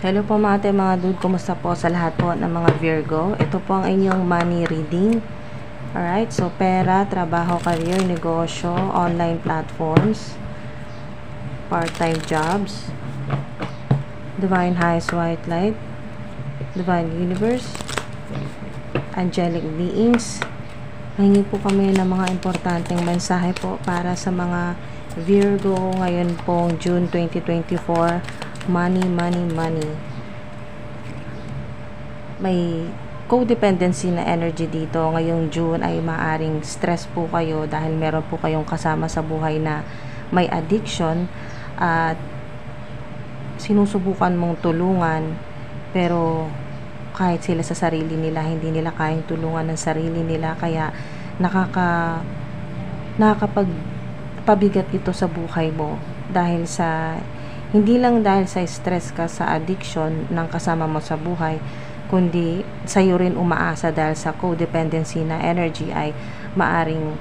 Hello po mga dude, kumusta po sa lahat po ng mga Virgo? Ito po ang inyong money reading. Alright, so pera, trabaho, career, negosyo, online platforms, part-time jobs, divine highest white light, divine universe, angelic beings. Hingi po kami ng mga importanteng mensahe po para sa mga Virgo ngayon pong June 2024. Money. May codependency na energy dito. Ngayong June ay maaring stress po kayo dahil meron po kayong kasama sa buhay na may addiction at sinusubukan mong tulungan, pero kahit sila sa sarili nila, hindi nila kayang tulungan ng sarili nila, kaya nakakapagpabigat ito sa buhay mo dahil sa hindi lang dahil sa stress ka sa addiction ng kasama mo sa buhay, kundi sa'yo rin umaasa dahil sa codependency na energy ay maaring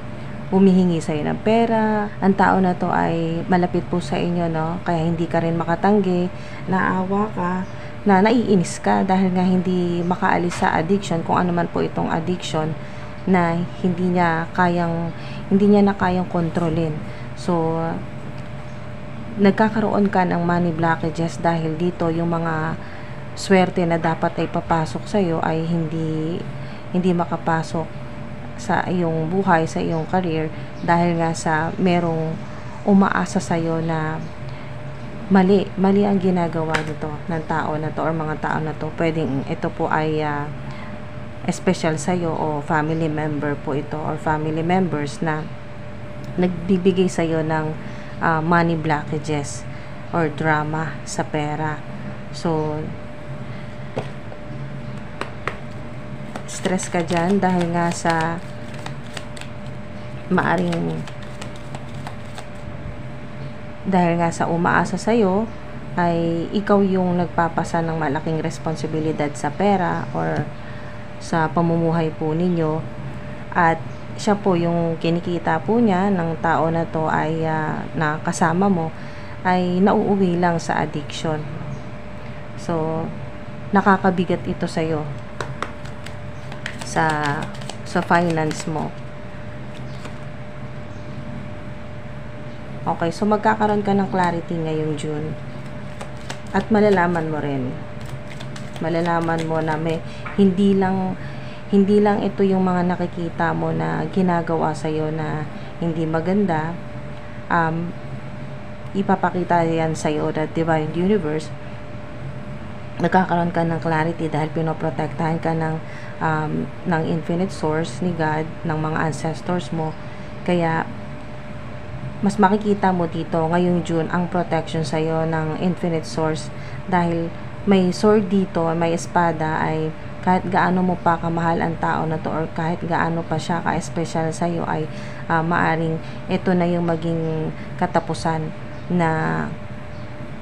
humihingi sa'yo ng pera. Ang tao na to ay malapit po sa inyo, no? Kaya hindi ka rin makatanggi, naawa ka, na naiinis ka dahil nga hindi makaalis sa addiction, kung ano man po itong addiction na hindi niya na kayang kontrolin. So nagkakaroon ka ng money blockages dahil dito yung mga swerte na dapat ay papasok sa iyo ay hindi makapasok sa iyong buhay, sa iyong career, dahil nga sa merong umaasa sa iyo na mali ang ginagawa nito ng tao na to or mga tao na to. Pwedeng ito po ay special sa iyo o family member po ito or family members na nagbibigay sa iyo ng money blockages or drama sa pera. So stress ka dyan dahil nga sa umaasa sa'yo ay ikaw yung nagpapasa ng malaking responsibilidad sa pera or sa pamumuhay po ninyo, at siya po yung kinikita po niya ng tao na to ay na kasama mo ay nauuwi lang sa addiction. So nakakabigat ito sa'yo sa finance mo. Okay, so magkakaroon ka ng clarity ngayong June. At malalaman mo na may hindi lang ito yung mga nakikita mo na ginagawa sa'yo na hindi maganda. Ipapakita yan sa'yo na divine universe. Nagkakaroon ka ng clarity dahil pinoprotektahan ka ng infinite source ni God, ng mga ancestors mo. Kaya mas makikita mo dito ngayong June ang protection sa'yo ng infinite source, dahil may sword dito, may espada, ay kahit gaano mo pa kamahal ang tao na to or kahit gaano pa siya ka-special sa'yo ay maaring ito na yung maging katapusan na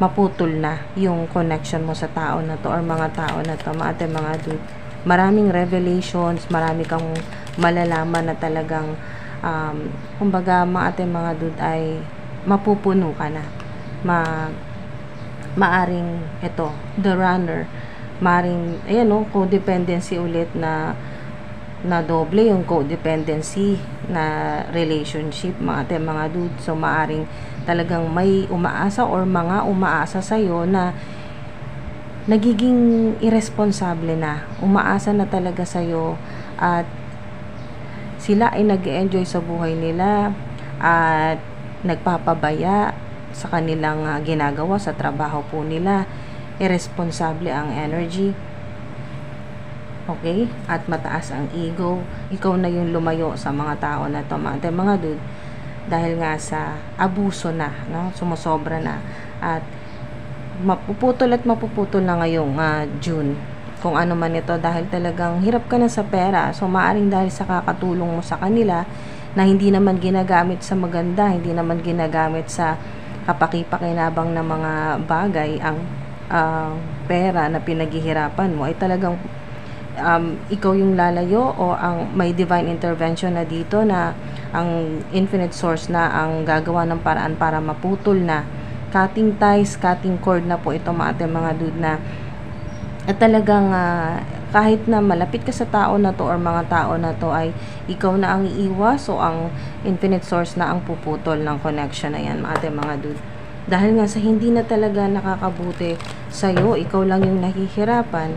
maputol na yung connection mo sa tao na to or mga tao na to. Mga dude, maraming revelations, marami kang malalaman na talagang kumbaga mga dude ay mapupuno ka na. Maaring ito, the runner, maaring codependency ulit na doble yung codependency na relationship, mga dude. So maaring talagang may umaasa or mga umaasa sa'yo na nagiging irresponsible na, umaasa na talaga sa'yo at sila ay nag-enjoy sa buhay nila at nagpapabaya sa kanilang ginagawa sa trabaho po nila. Irresponsible ang energy. Okay? At mataas ang ego. Ikaw na yung lumayo sa mga tao na to, mga dude, dahil nga sa abuso na, no? Sumusobra na. At mapuputol na ngayong June kung ano man ito, dahil talagang hirap ka na sa pera. So maaring dahil sa kakatulong mo sa kanila na hindi naman ginagamit sa maganda, hindi naman ginagamit sa kapaki-pakinabang na mga bagay, ang pera na pinaghihirapan mo ay talagang ikaw yung lalayo o ang may divine intervention na dito, na ang infinite source na ang gagawa ng paraan para maputol na, cutting ties, cutting cord na po ito mga dude, na At talagang kahit na malapit ka sa tao na to or mga tao na to ay ikaw na ang iiwas o ang infinite source na ang puputol ng connection na yan, mga dude. Dahil nga sa hindi na talaga nakakabuti sa'yo, ikaw lang yung nahihirapan.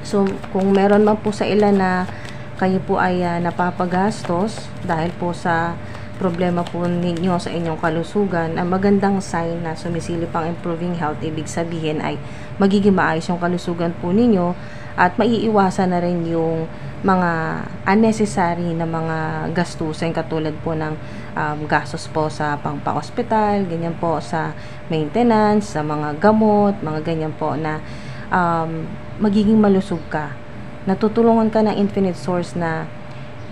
So, kung meron man po sa ilan na kayo po ay napapagastos dahil po sa problema po ninyo sa inyong kalusugan, ang magandang sign na sumisilip ang improving health, ibig sabihin ay magiging maayos yung kalusugan po ninyo at maiiwasan na rin yung mga unnecessary na mga gastusin katulad po ng gastos po sa pangpa-hospital, ganyan po sa maintenance, sa mga gamot, mga ganyan po na magiging malusog ka. Natutulungan ka ng infinite source na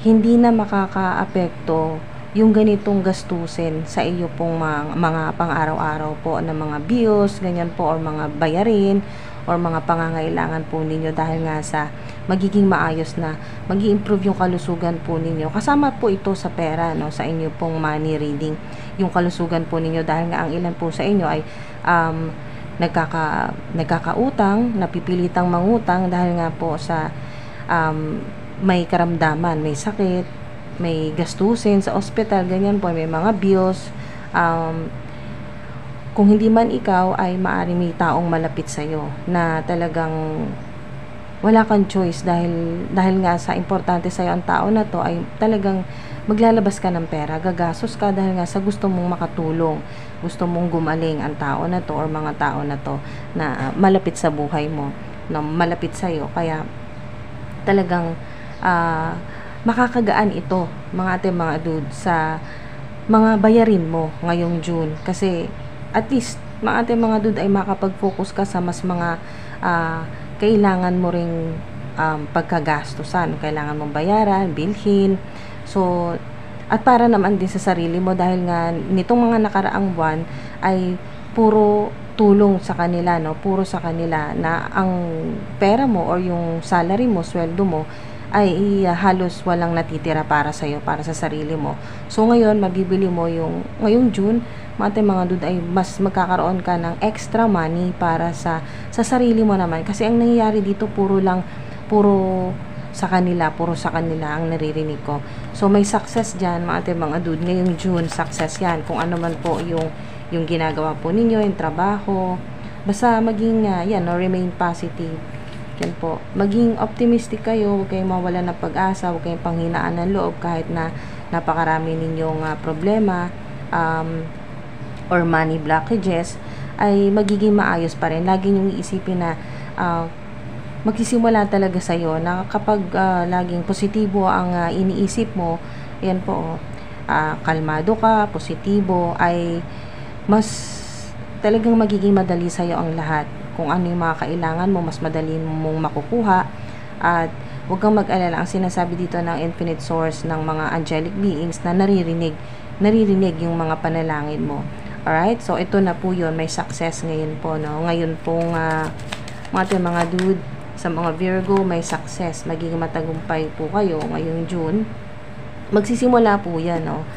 hindi na makaka-apekto yung ganitong gastusin sa iyo pong mga pang-araw-araw po na mga bills, ganyan po, or mga bayarin, or mga pangangailangan po ninyo dahil nga sa magiging maayos na mag-i-improve yung kalusugan po ninyo. Kasama po ito sa pera, no, sa inyo pong money reading, yung kalusugan po ninyo dahil nga ang ilan po sa inyo ay nagkakautang, napipilitang mangutang dahil nga po sa may karamdaman, may sakit, may gastusin sa ospital, ganyan po, may mga bills. Kung hindi man ikaw, ay maaari may taong malapit sa'yo na talagang wala kang choice dahil nga sa importante sa'yo ang tao na to, ay talagang maglalabas ka ng pera, gagastos ka dahil nga sa gusto mong makatulong, gusto mong gumaling ang tao na to or mga tao na to na malapit sa buhay mo, na malapit sa'yo. Kaya talagang makakagaan ito, mga dude, sa mga bayarin mo ngayong June. Kasi at least mga dude ay makapag-focus ka sa mas mga kailangan mo ring pagkagastusan, kailangan mong bayaran, bilhin. So, at para naman din sa sarili mo dahil nga nitong mga nakaraang buwan ay puro tulong sa kanila, no? Puro sa kanila na ang pera mo or yung salary mo, sweldo mo ay halos walang natitira para sa iyo, para sa sarili mo. So ngayon mabibili mo yung ngayong June, mga dude, ay mas magkakaroon ka ng extra money para sa sarili mo naman. Kasi ang nangyayari dito puro sa kanila ang naririnig ko. So may success diyan, mga dude, ngayong June, success 'yan. Kung ano man po yung ginagawa po ninyo, yung trabaho, basta maging remain positive. Yan po. Maging optimistic kayo, huwag kayong mawala ng pag-asa, huwag kayong panghinaan ng loob kahit na napakarami ninyong problema or money blockages, ay magiging maayos pa rin. Lagi niyong iisipin na magsisimula talaga sa'yo na kapag laging positibo ang iniisip mo, yan po, kalmado ka, positibo, ay mas talagang magiging madali sa'yo ang lahat. Kung ano yung mga kailangan mo, mas madali mong makukuha. At huwag kang mag-alala, ang sinasabi dito ng infinite source ng mga angelic beings na naririnig yung mga panalangin mo. Alright? So, ito na po yun. May success ngayon po, no? Ngayon pong mga dude, sa mga Virgo, may success. Magiging matagumpay po kayo ngayong June. Magsisimula po yan, no?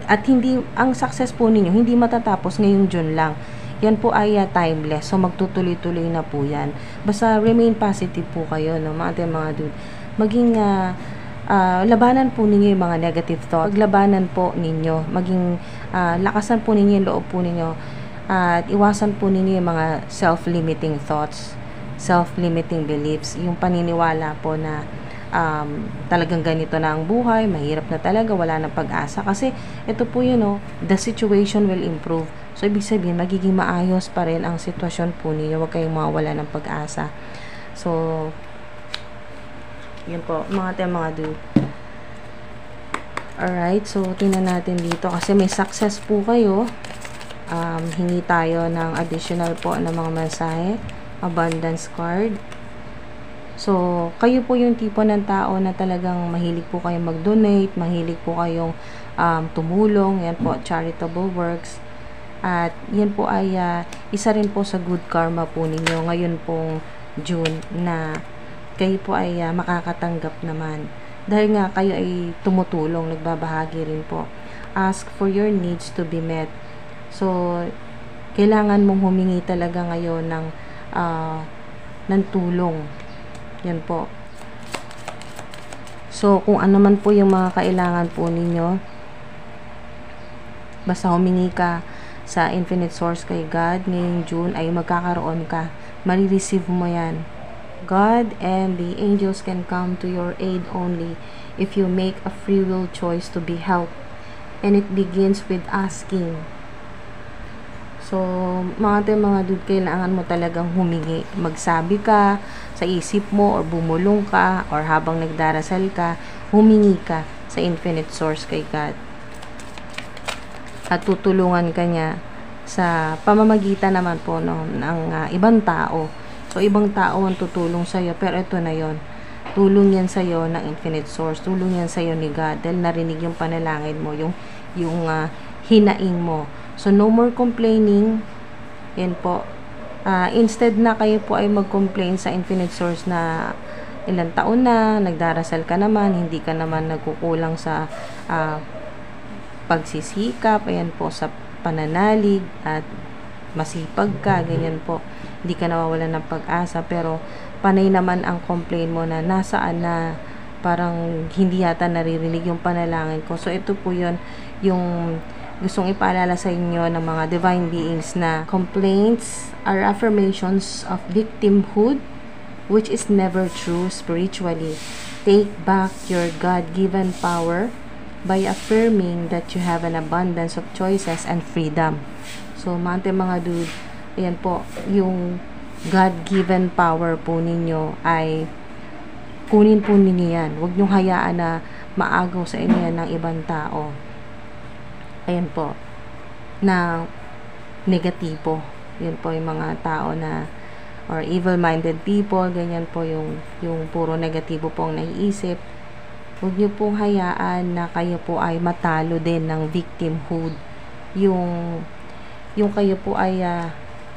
At ang success po ninyo, hindi matatapos ngayong June lang. Yan po ay timeless. So, magtutuloy-tuloy na po yan. Basta remain positive po kayo, no? Mga dude. Maging labanan po ninyo yung mga negative thoughts. Paglabanan po ninyo. Maging lakasan po ninyo yung loob po ninyo. At iwasan po ninyo yung mga self-limiting thoughts, self-limiting beliefs. Yung paniniwala po na talagang ganito na ang buhay, mahirap na talaga, wala nang pag-asa. Kasi ito po yun, no? The situation will improve. So, ibig sabihin, magiging maayos pa rin ang sitwasyon po ninyo. Huwag kayong mawala ng pag-asa. So, yun po, mga dude. Alright, so, tingnan natin dito. Kasi may success po kayo. Hingi tayo ng additional po na mga mensahe. Abundance card. So, kayo po yung tipo ng tao na talagang mahilig po kayong mag-donate, mahilig po kayong tumulong. Yan po, charitable works. At yan po ay isa rin po sa good karma po ninyo ngayon pong June na kayo po ay makakatanggap naman. Dahil nga kayo ay tumutulong, nagbabahagi rin po. Ask for your needs to be met. So, kailangan mong humingi talaga ngayon ng tulong. Yan po. So, kung ano man po yung mga kailangan po ninyo, basta humingi ka sa Infinite Source kay God, ngayong June ay magkakaroon ka. Marireceive mo yan. God and the angels can come to your aid only if you make a free will choice to be helped. And it begins with asking. So, mga dude, kailangan mo talagang humingi. Magsabi ka sa isip mo or bumulong ka or habang nagdarasal ka, humingi ka sa Infinite Source kay God. At tutulungan ka niya sa pamamagitan naman po ng ibang tao. So, ibang tao ang tutulong sa'yo, pero ito na yon. Tulong yan sa'yo ng Infinite Source. Tulong yan sa'yo ni God dahil narinig yung panalangin mo, yung hinaing mo. So, no more complaining. Yan po. Instead na kayo po ay mag-complain sa Infinite Source na ilang taon na, nagdarasal ka naman, hindi ka naman nagkukulang sa pagsisikap, ayan po, sa pananalig, at masipag ka, ganyan po. Hindi ka nawawalan ng pag-asa, pero panay naman ang complain mo na nasaan na, parang hindi yata naririnig yung panalangin ko. So, ito po yun, yung gustong ipaalala sa inyo ng mga divine beings na complaints are affirmations of victimhood, which is never true spiritually. Take back your God-given power by affirming that you have an abundance of choices and freedom. So, mga dude, ayan po, yung God-given power po ninyo ay kunin po ninyo yan. Huwag niyong hayaan na maagaw sa inyo yan ng ibang tao. Ayan po, na negatibo. Yan po yung mga tao na, or evil-minded people, ganyan po yung puro negatibo pong naiisip. Huwag niyo pong hayaan na kayo po ay matalo din ng victimhood. Yung kayo po ay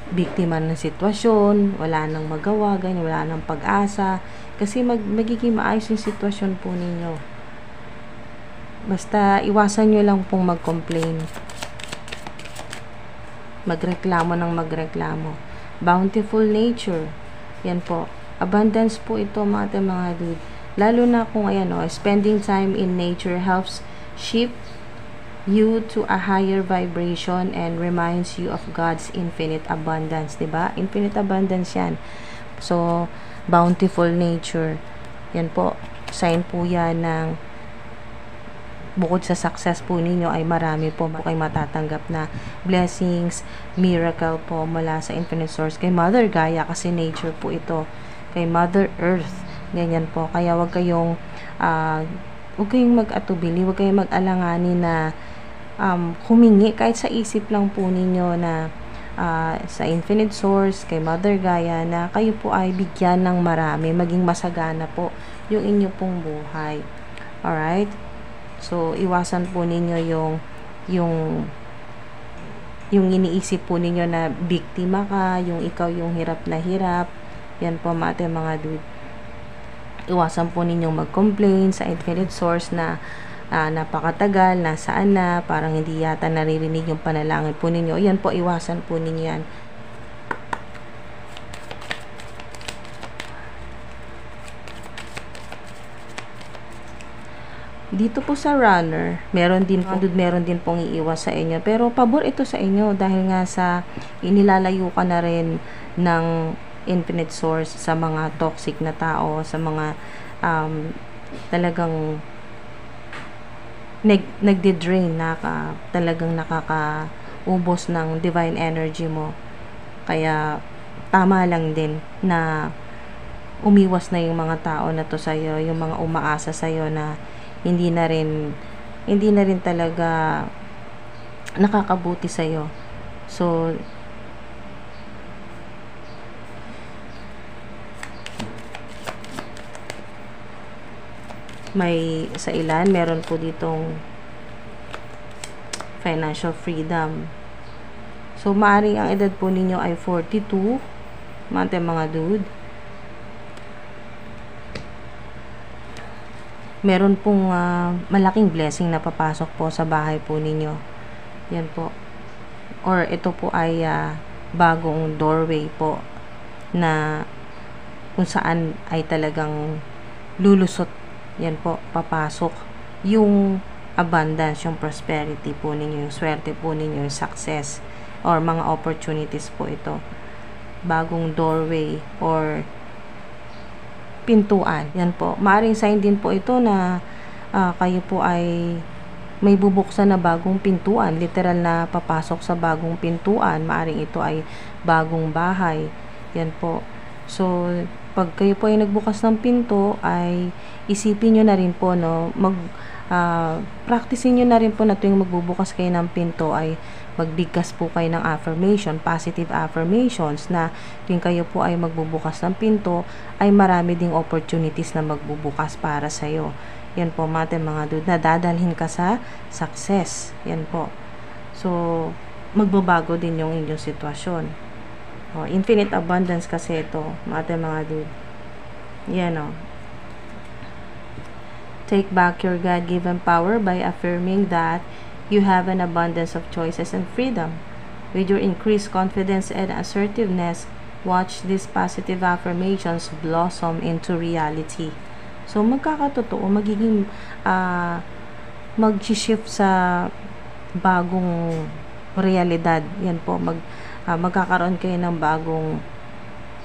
biktima ng sitwasyon, wala nang magawa, ganyan, wala nang pag-asa. Kasi magiging maayos yung sitwasyon po ninyo. Basta iwasan nyo lang pong mag-complain. Magreklamo ng magreklamo. Bountiful nature. Yan po. Abundance po ito mga dude. Lalo na kung spending time in nature helps shift you to a higher vibration and reminds you of God's infinite abundance, diba? Infinite abundance yan. So, bountiful nature. Yan po. Sign po yan ng bukod sa success po ninyo ay marami po kayo matatanggap na blessings, miracle po mula sa Infinite Source kay Mother Gaia, kasi nature po ito, kay Mother Earth, ganyan po. Kaya wag kayong mag-atubili, wag kayong mag-alangani na humingi kahit sa isip lang po ninyo na sa Infinite Source, kay Mother Gaia, na kayo po ay bigyan ng marami, maging masagana po yung inyo pong buhay. Alright? So, iwasan po ninyo yung iniisip po ninyo na biktima ka, yung ikaw yung hirap na hirap. Yan po mga dude. Iwasan po ninyong mag-complain sa Infinite Source na napakatagal, nasaan na, parang hindi yata naririnig yung panalangin po ninyo. Yan po, iwasan po ninyo yan. Dito po sa runner, meron din pong iiwas sa inyo. Pero pabor ito sa inyo dahil nga sa inilalayo ka na rin ng Infinite Source sa mga toxic na tao, sa mga talagang nagde-drain, talagang nakakaubos ng divine energy mo. Kaya tama lang din na umiwas na yung mga tao na to sa'yo, yung mga umaasa sa'yo na hindi na rin talaga nakakabuti sa'yo. So, may sa ilan, meron po ditong financial freedom. So, maaaring ang edad po ninyo ay 42, mga dude. Meron pong malaking blessing na papasok po sa bahay po ninyo. Yan po. or ito po ay bagong doorway po na kung saan ay talagang lulusot, yan po, papasok yung abundance, yung prosperity po ninyo, yung swerte po ninyo, yung success or mga opportunities po ito. Bagong doorway or pintuan, yan po. Maaring sign din po ito na kayo po ay may bubuksan na bagong pintuan, literal na papasok sa bagong pintuan. Maaring ito ay bagong bahay, yan po. So, pag kayo po ay nagbukas ng pinto, ay isipin nyo na rin po, no, practicein nyo na rin po na tuwing magbubukas kayo ng pinto ay magbigkas po kayo ng affirmation, positive affirmations, na tuwing kayo po ay magbubukas ng pinto, ay marami ding opportunities na magbubukas para sa'yo. Yan po, mga dude, na dadalhin ka sa success. Yan po. So, magbabago din yung inyong sitwasyon. Infinite abundance kasi ito, mga dude. Yan o. Take back your God-given power by affirming that you have an abundance of choices and freedom. With your increased confidence and assertiveness, watch these positive affirmations blossom into reality. So, magkakatotoo, magiging mag-shift sa bagong realidad. Yan po, magkakaroon kayo ng bagong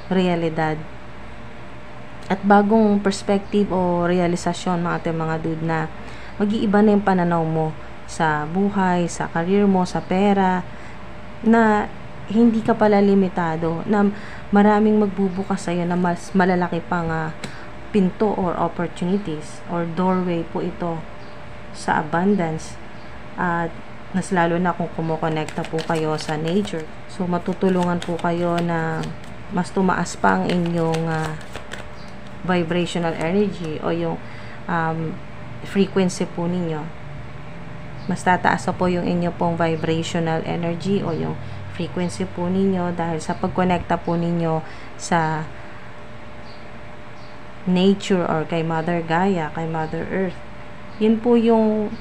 realidad at bagong perspective o realisasyon, mga dude, na mag-iiba na yung pananaw mo sa buhay, sa career mo, sa pera, na hindi ka pala limitado, na maraming magbubukas sa'yo na mas malalaki pang pinto or opportunities or doorway po ito sa abundance. At mas lalo na kung kumokonekta po kayo sa nature. So, matutulungan po kayo na mas tumaas pa ang inyong vibrational energy o yung frequency po ninyo. Mas tataas po yung inyo pong vibrational energy o yung frequency po ninyo dahil sa pagkonekta po ninyo sa nature or kay Mother Gaia, kay Mother Earth. Yun po yung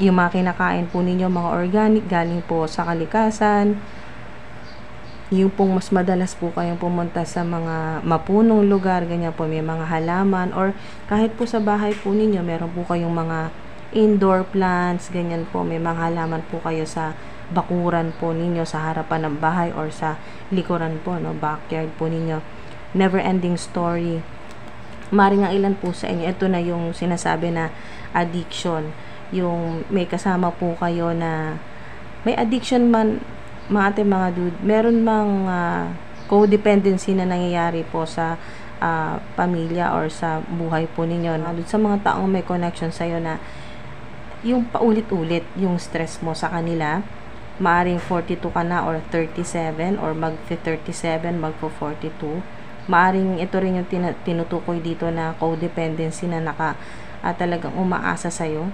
mga kinakain po ninyo, mga organic, galing po sa kalikasan. Yung pong mas madalas po kayong pumunta sa mga mapunong lugar, ganyan po, may mga halaman, or kahit po sa bahay po ninyo, meron po kayong mga indoor plants, ganyan po, may mga halaman po kayo sa bakuran po ninyo, sa harapan ng bahay, or sa likuran po, no, backyard po ninyo. Never ending story. Maring ang ilan po sa inyo, ito na yung sinasabi na addiction. Yung may kasama po kayo na may addiction man, mga dude, meron mang codependency na nangyayari po sa pamilya or sa buhay po ninyo. Sa mga taong may connection sa'yo na yung paulit-ulit yung stress mo sa kanila, maaring 42 ka na or 37 or mag-37, magpo-42. Maaring ito rin yung tinutukoy dito na codependency na talagang umaasa sa'yo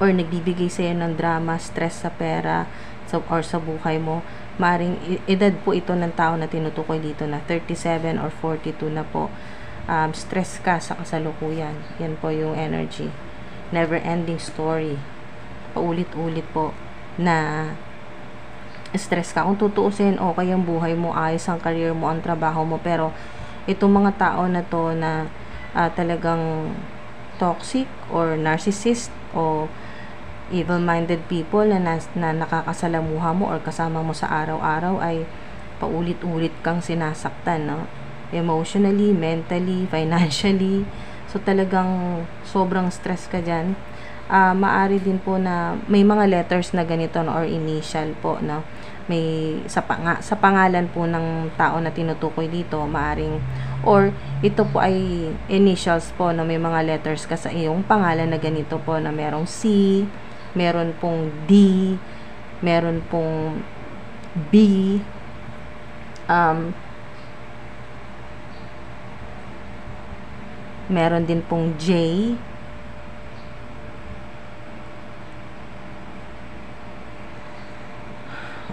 or nagbibigay sa'yo ng drama, stress sa pera or sa buhay mo. Maaring edad po ito ng tao na tinutukoy dito na 37 or 42 na po. Stress ka sa kasalukuyan. Yan po yung energy. Never ending story. Paulit-ulit po na stress ka. Kung tutuusin, okay ang buhay mo, ayos ang career mo, ang trabaho mo, pero itong mga tao na to na talagang toxic or narcissist o evil-minded people na nakakasalamuha mo or kasama mo sa araw-araw ay paulit-ulit kang sinasaktan, no? Emotionally, mentally, financially. So, talagang sobrang stress ka dyan. Maari din po na may mga letters na ganito, no, or initial po, no? May sa pangalan po ng tao na tinutukoy dito, maaring or ito po ay initials po, no, may mga letters ka sa iyong pangalan na ganito po, na merong C, meron pong D, meron pong B, meron din pong J,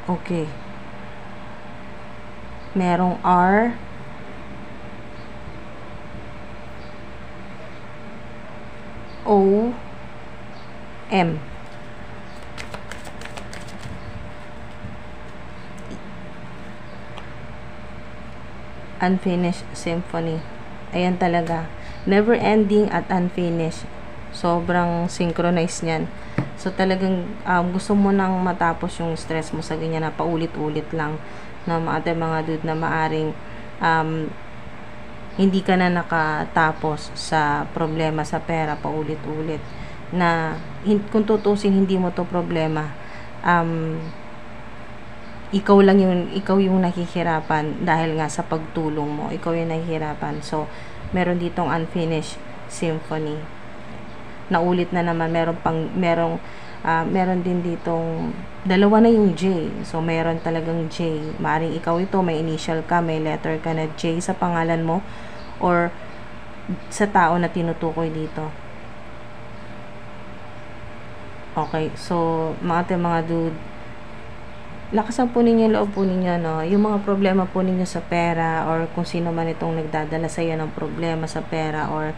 okay, merong R, O, M. unfinished symphony. Ayan talaga. Never ending at unfinished. Sobrang synchronized niyan. So, talagang gusto mo nang matapos yung stress mo sa ganyan na paulit-ulit lang na mga dude na maaring hindi ka na nakatapos sa problema sa pera paulit-ulit. Na kung tutusin, hindi mo to problema. Ikaw yung nakihirapan dahil nga sa pagtulong mo. Ikaw yung nakihirapan. So, meron ditong unfinished symphony. Naulit na naman, meron din ditong dalawa na yung J. So, meron talagang J. Maaring ikaw ito, may initial ka, may letter ka na J sa pangalan mo or sa tao na tinutukoy dito. Okay, so, mga dude, lakasan po ninyo yung loob po ninyo, no? Yung mga problema po ninyo sa pera or kung sino man itong nagdadala sa iyo ng problema sa pera or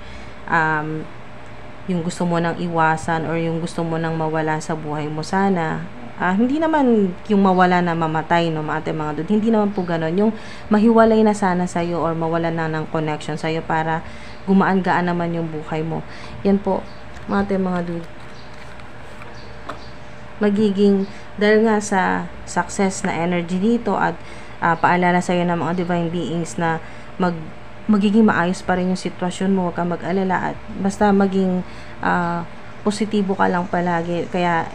yung gusto mo nang iwasan or yung gusto mo nang mawala sa buhay mo sana. Hindi naman yung mawala na mamatay, no, mga dude. Hindi naman po ganon. Yung mahiwalay na sana sa'yo or mawala na ng connection sa'yo para gumaan-gaan naman yung buhay mo. Yan po, mga dude. Magiging, dahil nga sa success na energy dito at paalala sa'yo ng mga divine beings na magiging maayos pa rin yung sitwasyon mo, huwag kang mag-alala at basta maging positibo ka lang palagi. Kaya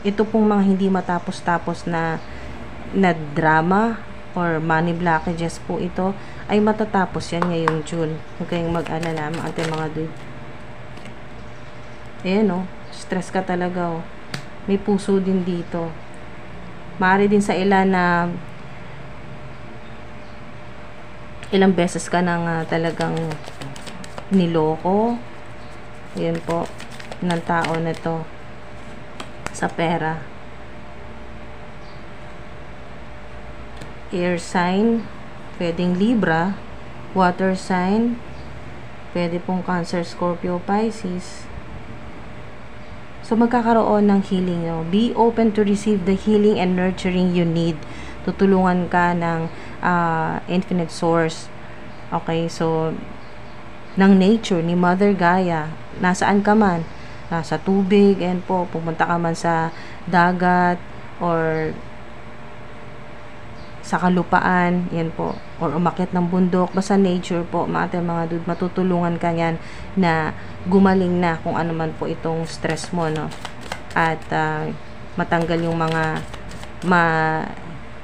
ito pong mga hindi matapos-tapos na drama or money blockages po ito ay matatapos yan ngayong June. Huwag kayong mag-alala mga dude. Ayan, stress ka talaga, may puso din dito. Maaari din sa ilan na ilang beses ka nang talagang niloko. Yan po, ng tao na to sa pera. Air sign, pwedeng Libra. Water sign, pwede pong Cancer, Scorpio, Pisces. So, magkakaroon ng healing. Be open to receive the healing and nurturing you need. Tutulungan ka ng infinite source. Okay, so ng nature, ni Mother Gaia. Nasaan ka man? Nasa tubig, and po, pumunta ka man sa dagat or sa kalupaan, yan po, or umakyat ng bundok, basta nature po, mga dude, matutulungan ka yan na gumaling na kung ano man po itong stress mo, no? At matanggal yung mga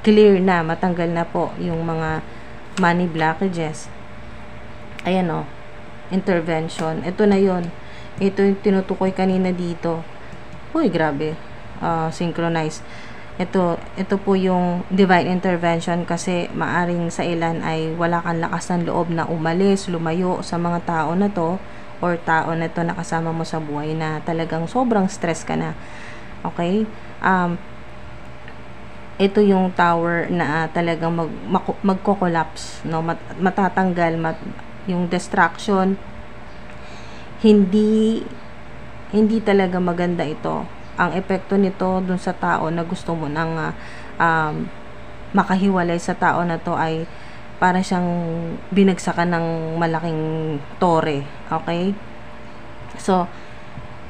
clear na, matanggal na po yung mga money blockages. Ayan, intervention. Ito na yon. Ito yung tinutukoy kanina dito. Uy, grabe. Synchronized. Ito po yung divine intervention kasi maaring sa ilan ay wala kang lakas ng loob na umalis, lumayo sa mga tao na to or tao na to na kasama mo sa buhay na talagang sobrang stress ka na. Okay? Ito yung tower na talagang magko-collapse, no? Matatanggal yung distraction. Hindi talaga maganda ito. Ang epekto nito dun sa tao na gusto mo nang makahiwalay sa tao na to ay para siyang binagsakan ng malaking tore. Okay? So,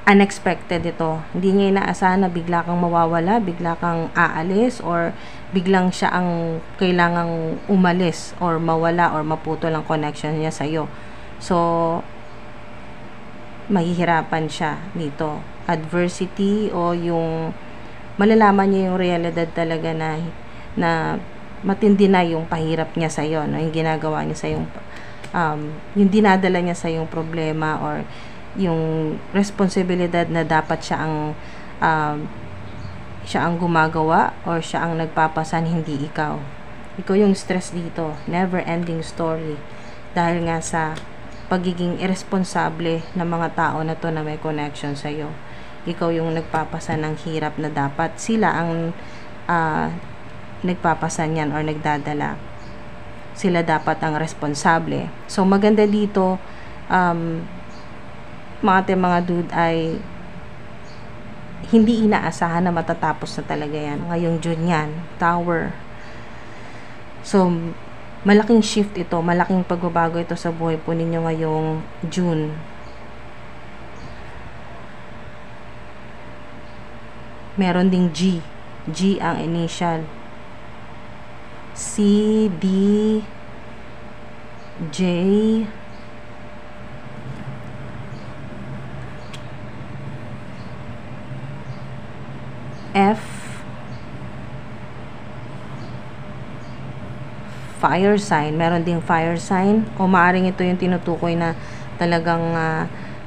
unexpected ito. Hindi niya inaasahan na bigla kang mawawala, bigla kang aalis, or biglang siya ang kailangang umalis or mawala or maputol ang connection niya sa'yo. So, mahihirapan siya dito. Adversity o yung malalaman niya yung realidad talaga na matindi na yung pahirap niya sa'yo, no? Yung ginagawa niya sa yung dinadala niya sa yung problema or yung responsibilidad na dapat siya ang gumagawa or siya ang nagpapasan, hindi ikaw. Ikaw yung stress dito. Never ending story. Dahil nga sa pagiging irresponsable ng mga tao na to na may connection sa'yo. Ikaw yung nagpapasan ng hirap na dapat sila ang nagpapasan yan or nagdadala. Sila dapat ang responsable. So, maganda dito, mga dude, ay hindi inaasahan na matatapos na talaga yan. Ngayong June yan, Tower. So, malaking shift ito, malaking pagbabago ito sa buhay po ninyo ngayong June. Meron ding G. G ang initial. C, D, J, F, fire sign. Meron ding fire sign, o maaring ito yung tinutukoy na talagang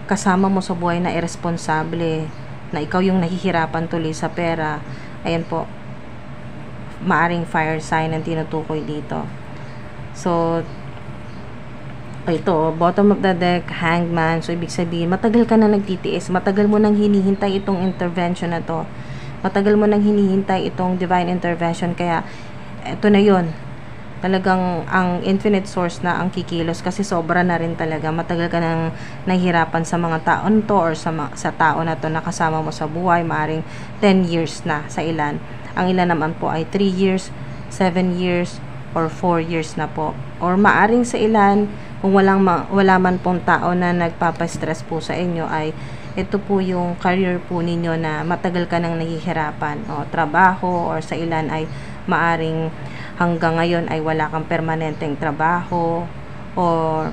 kasama mo sa buhay na irresponsable, na ikaw yung nahihirapan tuloy sa pera. Ayan po, maaring fire sign ang tinutukoy dito. So, ito, bottom of the deck, hangman. So, ibig sabihin, matagal ka na nagtitiis. Matagal mo nang hinihintay itong intervention na to. Matagal mo nang hinihintay itong divine intervention. Kaya, ito na yon. Talagang ang infinite source na ang kikilos, kasi sobra na rin talaga. Matagal ka nang nahihirapan sa mga taon to, or sa tao na to na kasama mo sa buhay. Maaring 10 years na sa ilan. Ang ilan naman po ay 3 years, 7 years, or 4 years na po. Or maaring sa ilan, kung wala man pong tao na nagpapastress po sa inyo, ay ito po yung career po ninyo na matagal ka nang nahihirapan. O trabaho, or sa ilan ay maaring hanggang ngayon ay wala kang permanenteng trabaho, or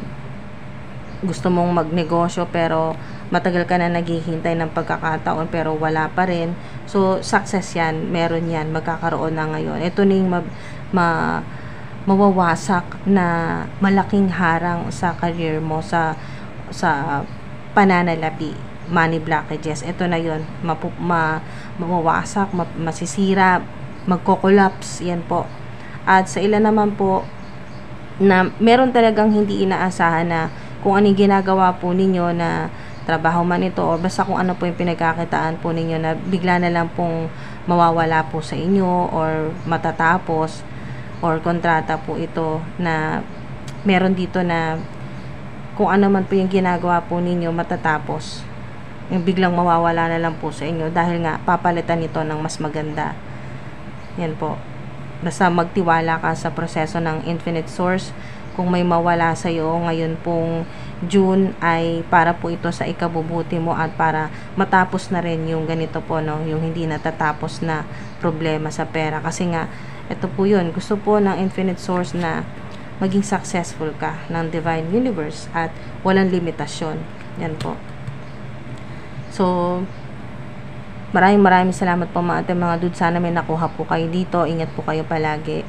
gusto mong magnegosyo pero matagal ka na naghihintay ng pagkakataon pero wala pa rin. So, success yan, meron yan, magkakaroon na ngayon. Ito na yung mawawasak na malaking harang sa career mo, sa pananalapi, money blockages. Ito na yon, mawawasak, masisira, magko-collapse, yan po. At sa ilan naman po na meron talagang hindi inaasahan na kung anong ginagawa po ninyo na trabaho man ito, o basta kung ano po yung pinagkakitaan po ninyo, na bigla na lang pong mawawala po sa inyo, or matatapos, or kontrata po ito na meron dito na kung ano man po yung ginagawa po ninyo matatapos, yung biglang mawawala na lang po sa inyo dahil nga papalitan ito ng mas maganda. Yan po. Basta magtiwala ka sa proseso ng infinite source. Kung may mawala sa iyo ngayon pong June, ay para po ito sa ikabubuti mo, at para matapos na rin yung ganito po, no, yung hindi natatapos na problema sa pera. Kasi nga, ito po yun, gusto po ng infinite source na maging successful ka ng divine universe at walang limitasyon. Yan po. So, maraming salamat po mga dude. Sana may nakuha po kayo dito. Ingat po kayo palagi.